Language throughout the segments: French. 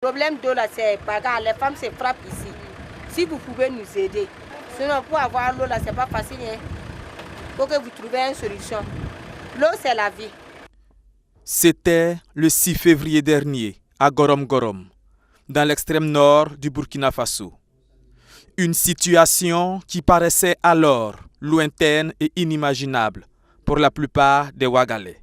Le problème d'eau là, c'est bagarre. Les femmes se frappent ici. Si vous pouvez nous aider. Sinon, pour avoir l'eau là, c'est pas facile. Il faut que vous trouviez une solution. L'eau, c'est la vie. C'était le 6 février dernier, à Gorom Gorom, dans l'extrême nord du Burkina Faso. Une situation qui paraissait alors lointaine et inimaginable pour la plupart des Ouagalais.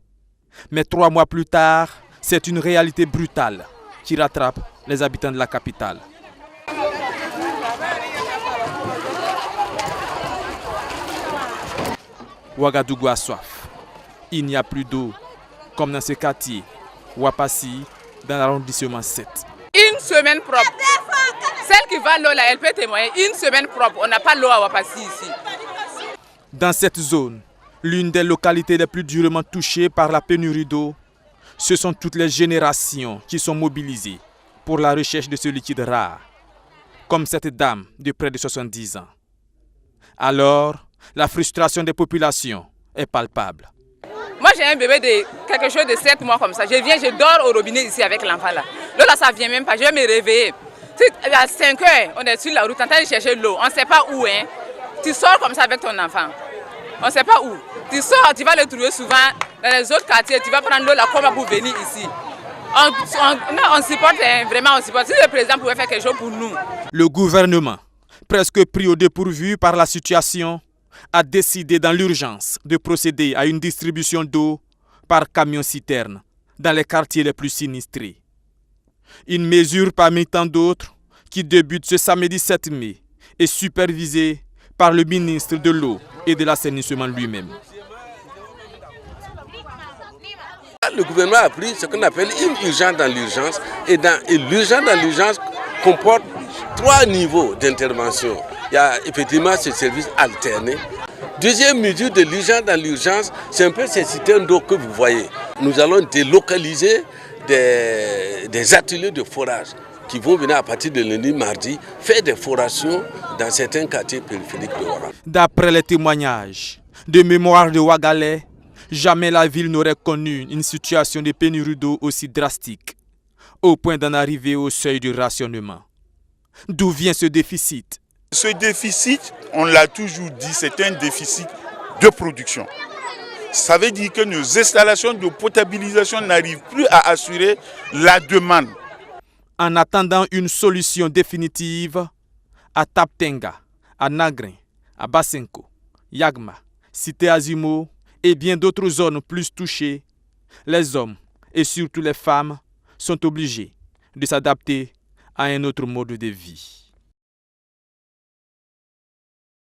Mais 3 mois plus tard, c'est une réalité brutale qui rattrape les habitants de la capitale. Ouagadougou a soif. Il n'y a plus d'eau, comme dans ce quartier, Wapassi, dans l'arrondissement 7. Une semaine propre. Celle qui va l'eau là, elle peut témoigner. Une semaine propre, on n'a pas l'eau à Wapassi ici. Dans cette zone, l'une des localités les plus durement touchées par la pénurie d'eau, ce sont toutes les générations qui sont mobilisées pour la recherche de ce liquide rare, comme cette dame de près de 70 ans. Alors, la frustration des populations est palpable. Moi j'ai un bébé de quelque chose de 7 mois comme ça. Je viens, je dors au robinet ici avec l'enfant là. L'eau là ça vient même pas, je vais me réveiller. À 5 heures, on est sur la route en train de chercher l'eau. On ne sait pas où. Hein. Tu sors comme ça avec ton enfant. On ne sait pas où. Tu sors, tu vas le trouver souvent dans les autres quartiers. Tu vas prendre l'eau là comme pour venir ici. On supporte, hein, vraiment on supporte. Si le président pouvait faire quelque chose pour nous. Le gouvernement, presque pris au dépourvu par la situation, a décidé dans l'urgence de procéder à une distribution d'eau par camion-citerne dans les quartiers les plus sinistrés. Une mesure parmi tant d'autres qui débute ce samedi 7 mai est supervisée par le ministre de l'eau et de l'assainissement lui-même. Le gouvernement a pris ce qu'on appelle une urgence dans l'urgence et l'urgence dans l'urgence comporte 3 niveaux d'intervention. Il y a effectivement ce service alterné. Deuxième mesure de l'urgence dans l'urgence, c'est un peu ces citernes d'eau que vous voyez. Nous allons délocaliser des ateliers de forage qui vont venir à partir de lundi, mardi, faire des forations dans certains quartiers périphériques de Ouaga. D'après les témoignages de mémoire de Ouagalais, jamais la ville n'aurait connu une situation de pénurie d'eau aussi drastique, au point d'en arriver au seuil du rationnement. D'où vient ce déficit? Ce déficit, on l'a toujours dit, c'est un déficit de production. Ça veut dire que nos installations de potabilisation n'arrivent plus à assurer la demande. En attendant une solution définitive, à Taptenga, à Nagrin, à Basenko, Yagma, Cité Azimo et bien d'autres zones plus touchées, les hommes et surtout les femmes sont obligés de s'adapter à un autre mode de vie.